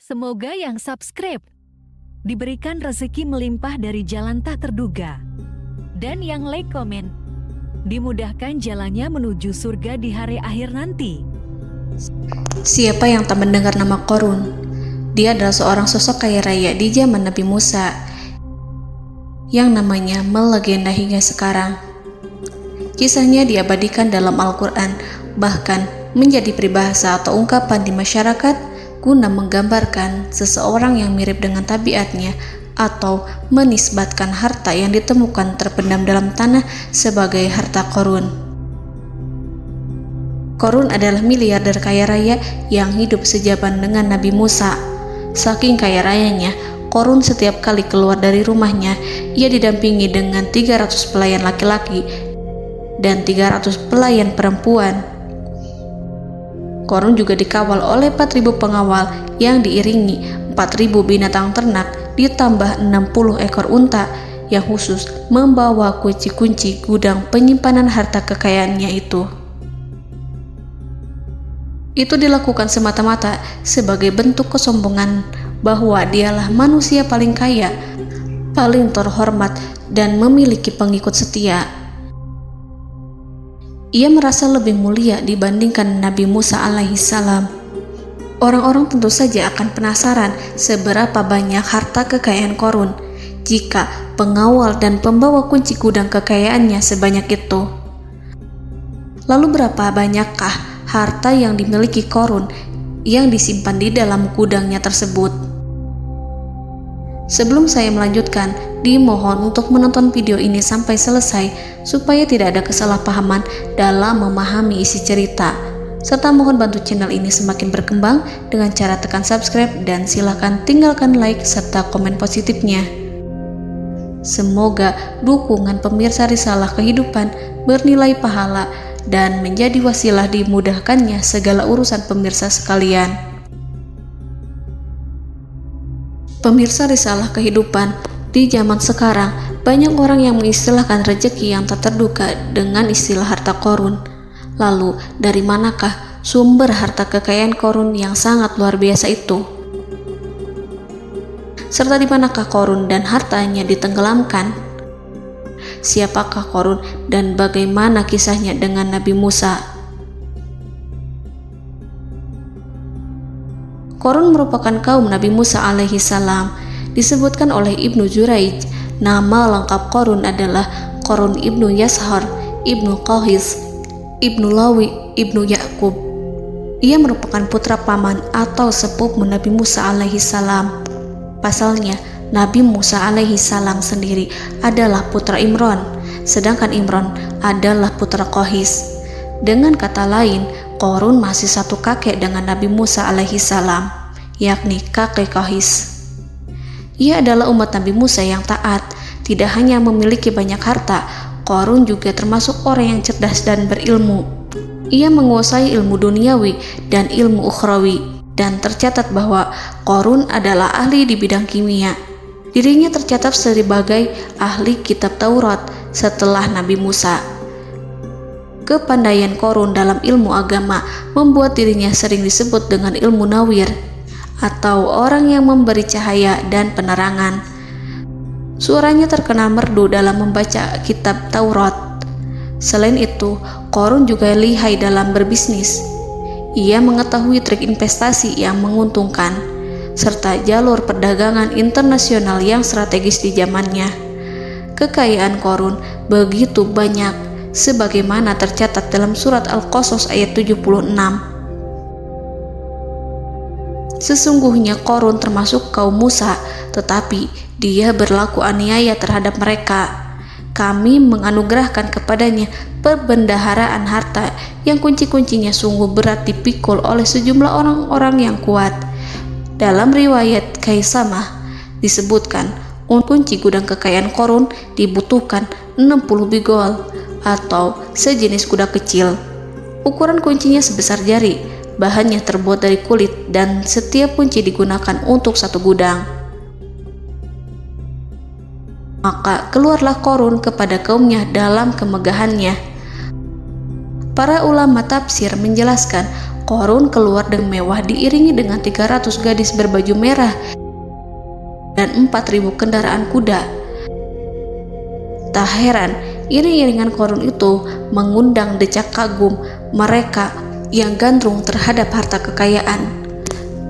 Semoga yang subscribe diberikan rezeki melimpah dari jalan tak terduga. Dan yang like komen, dimudahkan jalannya menuju surga di hari akhir nanti. Siapa yang tak mendengar nama Qorun? Dia adalah seorang sosok kaya raya di zaman Nabi Musa yang namanya melegenda hingga sekarang. Kisahnya diabadikan dalam Al-Quran, bahkan menjadi peribahasa atau ungkapan di masyarakat guna menggambarkan seseorang yang mirip dengan tabiatnya atau menisbatkan harta yang ditemukan terpendam dalam tanah sebagai harta Qorun. Qorun adalah miliarder kaya raya yang hidup sejaman dengan Nabi Musa. Saking kaya rayanya, Qorun setiap kali keluar dari rumahnya, ia didampingi dengan 300 pelayan laki-laki dan 300 pelayan perempuan. Qorun juga dikawal oleh 4.000 pengawal yang diiringi 4.000 binatang ternak ditambah 60 ekor unta yang khusus membawa kunci-kunci gudang penyimpanan harta kekayaannya itu. Itu dilakukan semata-mata sebagai bentuk kesombongan bahwa dialah manusia paling kaya, paling terhormat, dan memiliki pengikut setia. Ia merasa lebih mulia dibandingkan Nabi Musa alaihissalam. Orang-orang tentu saja akan penasaran seberapa banyak harta kekayaan Qorun jika pengawal dan pembawa kunci gudang kekayaannya sebanyak itu. Lalu berapa banyakkah harta yang dimiliki Qorun yang disimpan di dalam gudangnya tersebut? Sebelum saya melanjutkan, dimohon untuk menonton video ini sampai selesai supaya tidak ada kesalahpahaman dalam memahami isi cerita, serta mohon bantu channel ini semakin berkembang dengan cara tekan subscribe dan silakan tinggalkan like serta komen positifnya. Semoga dukungan pemirsa Risalah Kehidupan bernilai pahala dan menjadi wasilah dimudahkannya segala urusan pemirsa sekalian. Pemirsa Risalah Kehidupan, di zaman sekarang banyak orang yang mengistilahkan rezeki yang tak terduga dengan istilah harta Qorun. Lalu dari manakah sumber harta kekayaan Qorun yang sangat luar biasa itu? Serta di manakah Qorun dan hartanya ditenggelamkan? Siapakah Qorun dan bagaimana kisahnya dengan Nabi Musa? Qorun merupakan kaum Nabi Musa alaihissalam. Disebutkan oleh Ibnu Juraij, nama lengkap Qorun adalah Qorun ibnu Yashar, ibnu Qahis, ibnu Lawi, ibnu Yakub. Ia merupakan putra paman atau sepupu Nabi Musa alaihissalam. Pasalnya, Nabi Musa alaihissalam sendiri adalah putra Imran, sedangkan Imran adalah putra Qahis. Dengan kata lain, Qorun masih satu kakek dengan Nabi Musa alaihissalam, yakni kakek Qahis. Ia adalah umat Nabi Musa yang taat. Tidak hanya memiliki banyak harta, Qorun juga termasuk orang yang cerdas dan berilmu. Ia menguasai ilmu duniawi dan ilmu ukhrawi, dan tercatat bahwa Qorun adalah ahli di bidang kimia. Dirinya tercatat sebagai ahli kitab Taurat setelah Nabi Musa. Kepandaian Qorun dalam ilmu agama membuat dirinya sering disebut dengan ilmu nawir, atau orang yang memberi cahaya dan penerangan. Suaranya terkenal merdu dalam membaca kitab Taurat. Selain itu, Qorun juga lihai dalam berbisnis. Ia mengetahui trik investasi yang menguntungkan, serta jalur perdagangan internasional yang strategis di zamannya. Kekayaan Qorun begitu banyak, sebagaimana tercatat dalam surat Al-Qasas ayat 76. Sesungguhnya Qorun termasuk kaum Musa, tetapi dia berlaku aniaya terhadap mereka. Kami menganugerahkan kepadanya perbendaharaan harta yang kunci-kuncinya sungguh berat dipikul oleh sejumlah orang-orang yang kuat. Dalam riwayat Kaisamah disebutkan, kunci gudang kekayaan Qorun dibutuhkan 60 bigol atau sejenis kuda kecil. Ukuran kuncinya sebesar jari, bahannya terbuat dari kulit, dan setiap kunci digunakan untuk satu gudang. Maka keluarlah Qorun kepada kaumnya dalam kemegahannya. Para ulama tafsir menjelaskan Korun keluar dengan mewah diiringi dengan 300 gadis berbaju merah dan 4.000 kendaraan kuda. Tak heran, iring-iringan Korun itu mengundang decak kagum mereka yang gandrung terhadap harta kekayaan.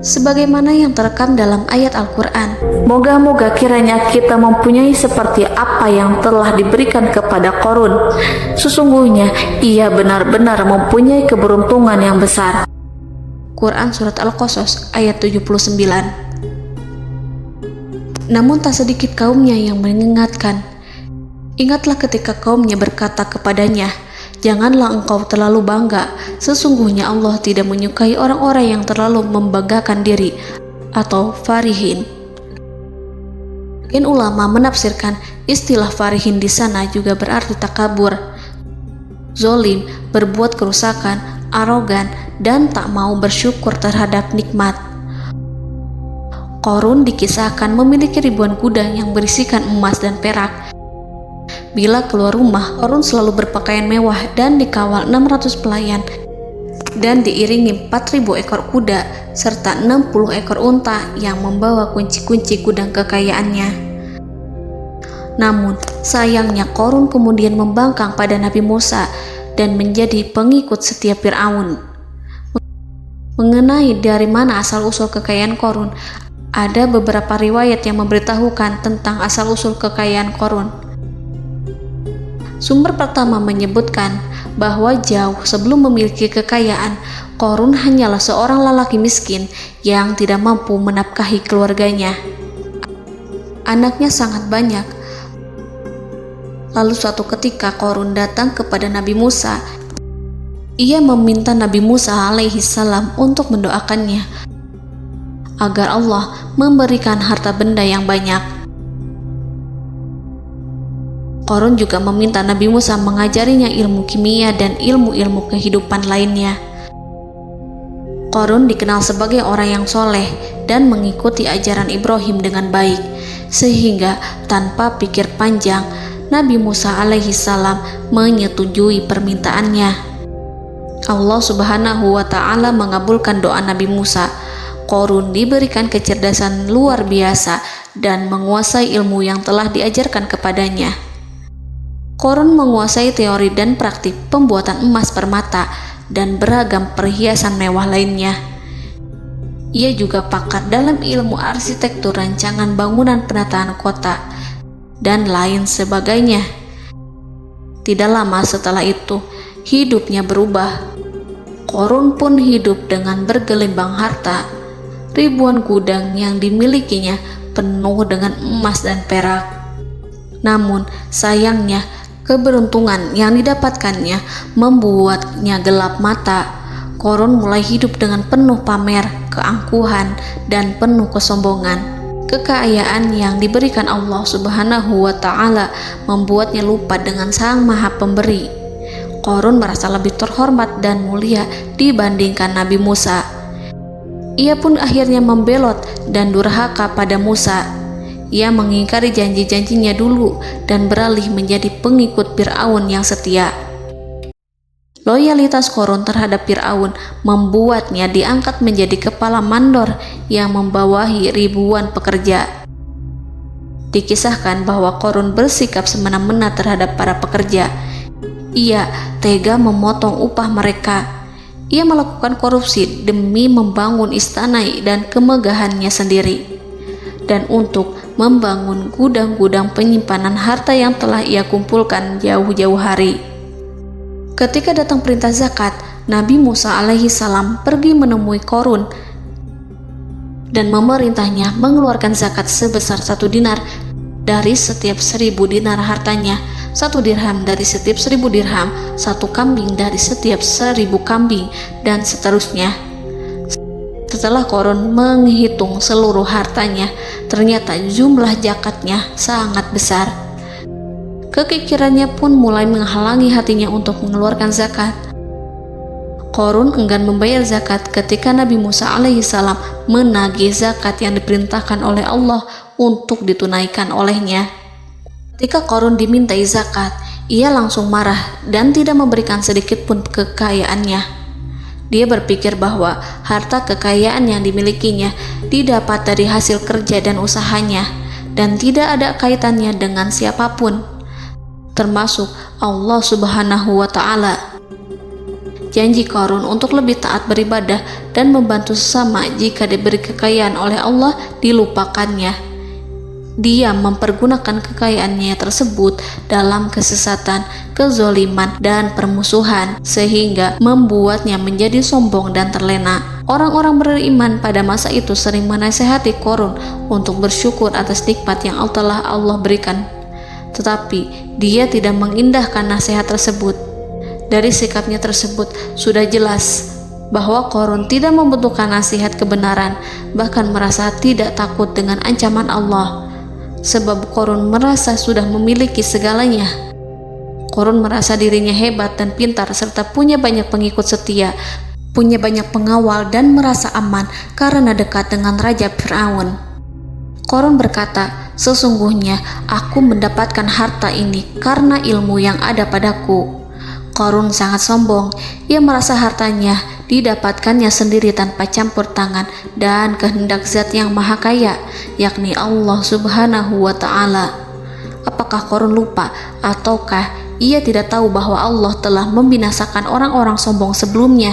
Sebagaimana yang terekam dalam ayat Al-Quran, moga-moga kiranya kita mempunyai seperti apa yang telah diberikan kepada Korun. Sesungguhnya ia benar-benar mempunyai keberuntungan yang besar. Quran Surat Al-Qasas ayat 79. Namun tak sedikit kaumnya yang mengingatkan. Ingatlah ketika kaumnya berkata kepadanya, janganlah engkau terlalu bangga, sesungguhnya Allah tidak menyukai orang-orang yang terlalu membanggakan diri atau farihin. Ulama menafsirkan istilah farihin di sana juga berarti takabur, zolim, berbuat kerusakan, arogan, dan tak mau bersyukur terhadap nikmat. Korun dikisahkan memiliki ribuan kuda yang berisikan emas dan perak. Bila keluar rumah, Korun selalu berpakaian mewah dan dikawal 600 pelayan dan diiringi 4.000 ekor kuda serta 60 ekor unta yang membawa kunci-kunci gudang kekayaannya. Namun, sayangnya Korun kemudian membangkang pada Nabi Musa dan menjadi pengikut setia Fir'aun. Mengenai dari mana asal-usul kekayaan Korun, ada beberapa riwayat yang memberitahukan tentang asal-usul kekayaan Korun. Sumber pertama menyebutkan bahwa jauh sebelum memiliki kekayaan, Korun hanyalah seorang lelaki miskin yang tidak mampu menafkahi keluarganya. Anaknya sangat banyak. Lalu suatu ketika Korun datang kepada Nabi Musa. Ia meminta Nabi Musa alaihi salam untuk mendoakannya agar Allah memberikan harta benda yang banyak. Korun juga meminta Nabi Musa mengajarinya ilmu kimia dan ilmu-ilmu kehidupan lainnya. Korun dikenal sebagai orang yang soleh dan mengikuti ajaran Ibrahim dengan baik, sehingga tanpa pikir panjang, Nabi Musa alaihi salam menyetujui permintaannya. Allah Subhanahu wa Ta'ala mengabulkan doa Nabi Musa. Korun diberikan kecerdasan luar biasa dan menguasai ilmu yang telah diajarkan kepadanya. Korun menguasai teori dan praktik pembuatan emas permata dan beragam perhiasan mewah lainnya. Ia juga pakar dalam ilmu arsitektur, rancangan bangunan, penataan kota, dan lain sebagainya. Tidak lama setelah itu, hidupnya berubah. Korun pun hidup dengan bergelimbang harta. Ribuan gudang yang dimilikinya penuh dengan emas dan perak. Namun, sayangnya, keberuntungan yang didapatkannya membuatnya gelap mata. Korun mulai hidup dengan penuh pamer, keangkuhan, dan penuh kesombongan. Kekayaan yang diberikan Allah Subhanahu wa Ta'ala membuatnya lupa dengan Sang Maha Pemberi. Korun merasa lebih terhormat dan mulia dibandingkan Nabi Musa. Ia pun akhirnya membelot dan durhaka pada Musa. Ia mengingkari janji-janjinya dulu dan beralih menjadi pengikut Fir'aun yang setia. Loyalitas Korun terhadap Fir'aun membuatnya diangkat menjadi kepala mandor yang membawahi ribuan pekerja. Dikisahkan bahwa Korun bersikap semena-mena terhadap para pekerja. Ia tega memotong upah mereka. Ia melakukan korupsi demi membangun istana dan kemegahannya sendiri, dan untuk membangun gudang-gudang penyimpanan harta yang telah ia kumpulkan jauh-jauh hari. Ketika datang perintah zakat, Nabi Musa alaihi salam pergi menemui Korun dan memerintahnya mengeluarkan zakat sebesar 1 dinar dari setiap 1.000 dinar hartanya, 1 dirham dari setiap 1.000 dirham, 1 kambing dari setiap 1.000 kambing, dan seterusnya. Setelah Korun menghitung seluruh hartanya, ternyata jumlah zakatnya sangat besar. Kekikirannya pun mulai menghalangi hatinya untuk mengeluarkan zakat. Korun enggan membayar zakat ketika Nabi Musa alaihissalam menagih zakat yang diperintahkan oleh Allah untuk ditunaikan olehnya. Ketika Korun dimintai zakat, ia langsung marah dan tidak memberikan sedikit pun kekayaannya. Dia berpikir bahwa harta kekayaan yang dimilikinya didapat dari hasil kerja dan usahanya, dan tidak ada kaitannya dengan siapapun, termasuk Allah Subhanahu wa Ta'ala. Janji Qarun untuk lebih taat beribadah dan membantu sesama jika diberi kekayaan oleh Allah dilupakannya. Dia mempergunakan kekayaannya tersebut dalam kesesatan, kezoliman, dan permusuhan, sehingga membuatnya menjadi sombong dan terlena. Orang-orang beriman pada masa itu sering menasihati Qarun untuk bersyukur atas nikmat yang telah Allah berikan. Tetapi dia tidak mengindahkan nasihat tersebut. Dari sikapnya tersebut sudah jelas bahwa Qarun tidak membutuhkan nasihat kebenaran, bahkan merasa tidak takut dengan ancaman Allah. Sebab Qarun merasa sudah memiliki segalanya. Qarun merasa dirinya hebat dan pintar serta punya banyak pengikut setia, punya banyak pengawal dan merasa aman karena dekat dengan Raja Fir'aun. Qarun berkata, "Sesungguhnya aku mendapatkan harta ini karena ilmu yang ada padaku." Qarun sangat sombong. Ia merasa hartanya didapatkannya sendiri tanpa campur tangan dan kehendak Zat yang Maha Kaya, yakni Allah Subhanahu wa Ta'ala. Apakah Qarun lupa ataukah ia tidak tahu bahwa Allah telah membinasakan orang-orang sombong sebelumnya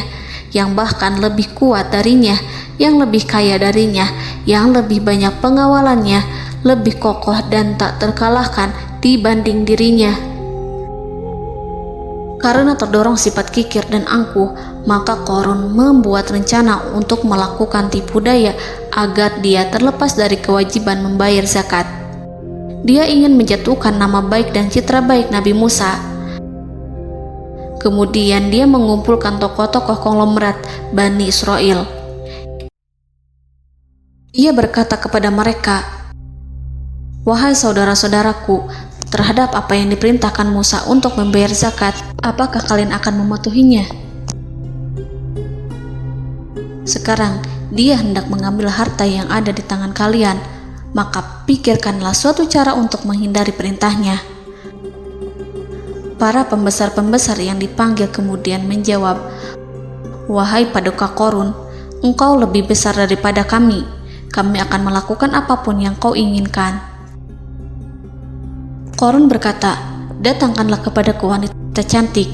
yang bahkan lebih kuat darinya, yang lebih kaya darinya, yang lebih banyak pengawalannya, lebih kokoh dan tak terkalahkan dibanding dirinya? Karena terdorong sifat kikir dan angkuh, maka Qarun membuat rencana untuk melakukan tipu daya agar dia terlepas dari kewajiban membayar zakat. Dia ingin menjatuhkan nama baik dan citra baik Nabi Musa. Kemudian dia mengumpulkan tokoh-tokoh konglomerat Bani Israel. Ia berkata kepada mereka, "Wahai saudara-saudaraku, terhadap apa yang diperintahkan Musa untuk membayar zakat, apakah kalian akan mematuhinya? Sekarang dia hendak mengambil harta yang ada di tangan kalian, maka pikirkanlah suatu cara untuk menghindari perintahnya." Para pembesar-pembesar yang dipanggil kemudian menjawab, "Wahai paduka Qarun, engkau lebih besar daripada kami. Kami akan melakukan apapun yang kau inginkan." Qarun berkata, "Datangkanlah kepadaku wanita cantik.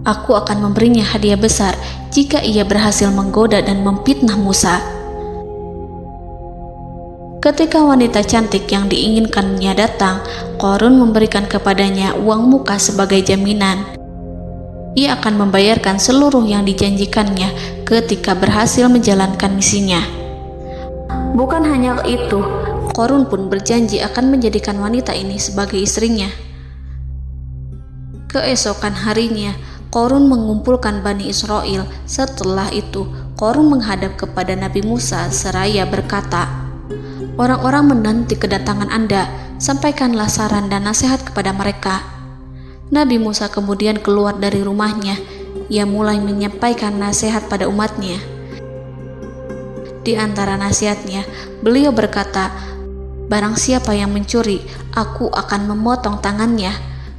Aku akan memberinya hadiah besar jika ia berhasil menggoda dan memfitnah Musa." Ketika wanita cantik yang diinginkannya datang, Qarun memberikan kepadanya uang muka sebagai jaminan. Ia akan membayarkan seluruh yang dijanjikannya ketika berhasil menjalankan misinya. Bukan hanya itu, Qarun pun berjanji akan menjadikan wanita ini sebagai istrinya. Keesokan harinya, Qarun mengumpulkan Bani Israel. Setelah itu, Qarun menghadap kepada Nabi Musa seraya berkata, "Orang-orang menanti kedatangan Anda, sampaikanlah saran dan nasihat kepada mereka." Nabi Musa kemudian keluar dari rumahnya. Ia mulai menyampaikan nasihat pada umatnya. Di antara nasihatnya, beliau berkata, "Barang siapa yang mencuri, aku akan memotong tangannya.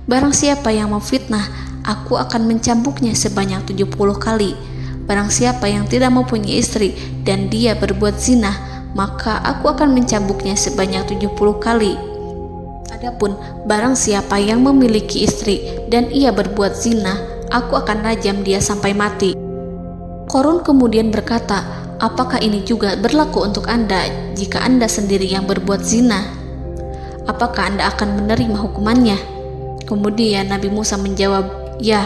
Barang siapa yang memfitnah, aku akan mencambuknya sebanyak 70 kali. Barang siapa yang tidak mempunyai istri dan dia berbuat zina, maka aku akan mencambuknya sebanyak 70 kali. Adapun barang siapa yang memiliki istri dan ia berbuat zina, aku akan rajam dia sampai mati." Qarun kemudian berkata, "Apakah ini juga berlaku untuk Anda jika Anda sendiri yang berbuat zina? Apakah Anda akan menerima hukumannya?" Kemudian Nabi Musa menjawab, "Ya,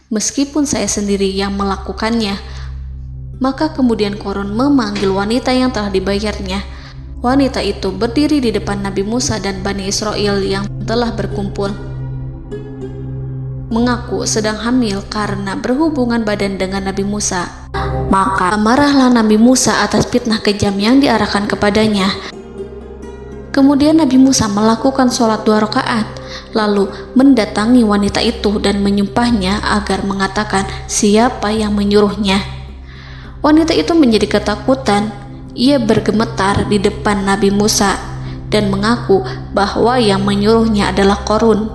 meskipun saya sendiri yang melakukannya." Maka kemudian Qarun memanggil wanita yang telah dibayarnya. Wanita itu berdiri di depan Nabi Musa dan Bani Israel yang telah berkumpul, mengaku sedang hamil karena berhubungan badan dengan Nabi Musa. Maka marahlah Nabi Musa atas fitnah kejam yang diarahkan kepadanya. Kemudian Nabi Musa melakukan sholat 2 rakaat, lalu mendatangi wanita itu dan menyumpahnya agar mengatakan siapa yang menyuruhnya. Wanita itu menjadi ketakutan. Ia bergemetar di depan Nabi Musa dan mengaku bahwa yang menyuruhnya adalah Qarun.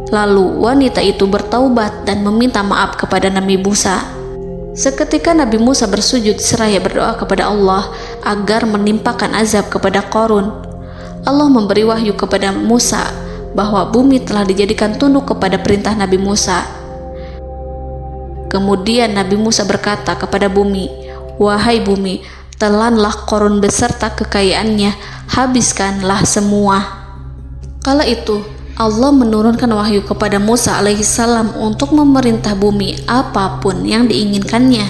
Lalu wanita itu bertaubat dan meminta maaf kepada Nabi Musa. Seketika Nabi Musa bersujud seraya berdoa kepada Allah agar menimpakan azab kepada Qarun. Allah memberi wahyu kepada Musa bahwa bumi telah dijadikan tunduk kepada perintah Nabi Musa. Kemudian Nabi Musa berkata kepada bumi, "Wahai bumi, telanlah Qarun beserta kekayaannya, habiskanlah semua." Kala itu Allah menurunkan wahyu kepada Musa alaihissalam untuk memerintah bumi apapun yang diinginkannya.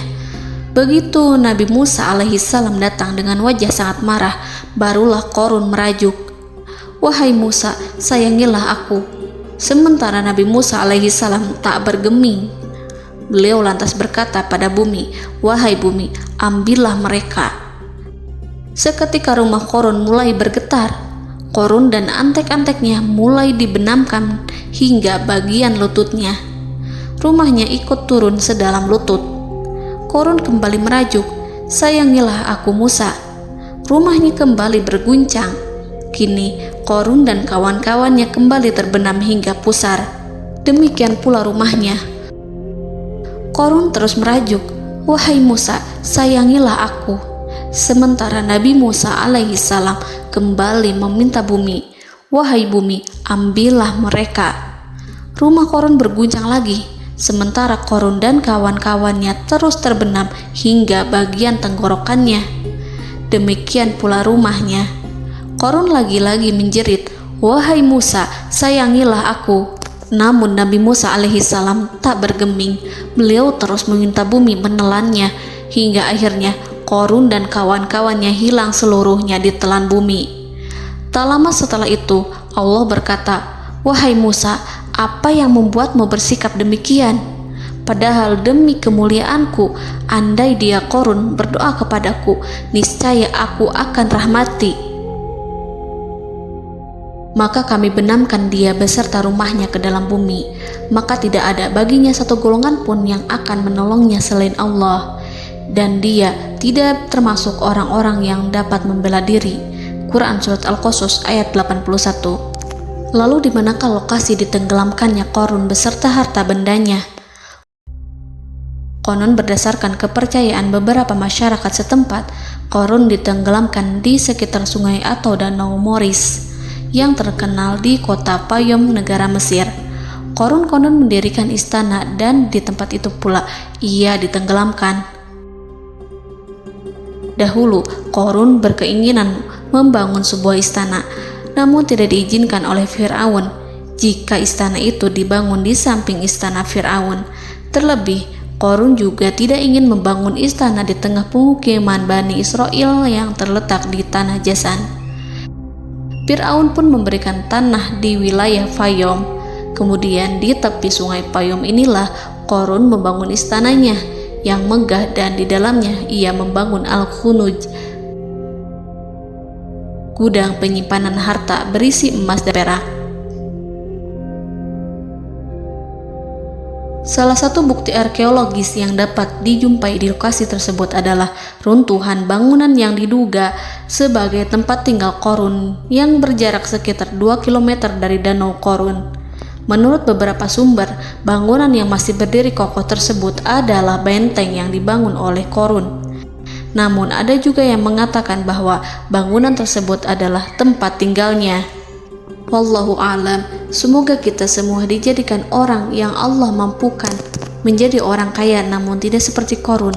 Begitu Nabi Musa alaihissalam datang dengan wajah sangat marah, barulah Qarun merajuk, "Wahai Musa, sayangilah aku." Sementara Nabi Musa alaihissalam tak bergeming. Beliau lantas berkata pada bumi, "Wahai bumi, ambillah mereka." Seketika rumah Qarun mulai bergetar. Qarun dan antek-anteknya mulai dibenamkan hingga bagian lututnya. Rumahnya ikut turun sedalam lutut. Qarun kembali merajuk, "Sayangilah aku Musa." Rumahnya kembali berguncang. Kini Qarun dan kawan-kawannya kembali terbenam hingga pusar. Demikian pula rumahnya. Qarun terus merajuk, "Wahai Musa, sayangilah aku." Sementara Nabi Musa alaihissalam kembali meminta bumi, "Wahai bumi, ambillah mereka." Rumah Qarun berguncang lagi, sementara Qarun dan kawan-kawannya terus terbenam hingga bagian tenggorokannya. Demikian pula rumahnya. Qarun lagi-lagi menjerit, "Wahai Musa, sayangilah aku." Namun Nabi Musa alaihissalam tak bergeming. Beliau terus meminta bumi menelannya, hingga akhirnya Qarun dan kawan-kawannya hilang seluruhnya ditelan bumi. Tak lama setelah itu Allah berkata, "Wahai Musa, apa yang membuatmu bersikap demikian? Padahal demi kemuliaanku, andai dia Qarun berdoa kepadaku, niscaya aku akan rahmati. Maka kami benamkan dia beserta rumahnya ke dalam bumi, maka tidak ada baginya satu golongan pun yang akan menolongnya selain Allah. Dan dia tidak termasuk orang-orang yang dapat membela diri." Quran Surat Al-Qasas ayat 81. Lalu di manakah lokasi ditenggelamkannya Qarun beserta harta bendanya? Konon berdasarkan kepercayaan beberapa masyarakat setempat, Qarun ditenggelamkan di sekitar sungai atau danau Moris yang terkenal di kota Payom, negara Mesir. Qarun konon mendirikan istana dan di tempat itu pula ia ditenggelamkan. Dahulu, Qarun berkeinginan membangun sebuah istana, namun tidak diizinkan oleh Fir'aun jika istana itu dibangun di samping istana Fir'aun. Terlebih, Qarun juga tidak ingin membangun istana di tengah pemukiman Bani Israel yang terletak di tanah Jasan. Fir'aun pun memberikan tanah di wilayah Fayom. Kemudian di tepi sungai Payom inilah Qarun membangun istananya yang megah, dan di dalamnya ia membangun Al-Khunuj, gudang penyimpanan harta berisi emas dan perak. Salah satu bukti arkeologis yang dapat dijumpai di lokasi tersebut adalah runtuhan bangunan yang diduga sebagai tempat tinggal Qarun yang berjarak sekitar 2 km dari Danau Qarun. Menurut beberapa sumber, bangunan yang masih berdiri kokoh tersebut adalah benteng yang dibangun oleh Qarun. Namun ada juga yang mengatakan bahwa bangunan tersebut adalah tempat tinggalnya. Wallahu a'lam. Semoga kita semua dijadikan orang yang Allah mampukan menjadi orang kaya namun tidak seperti Qarun,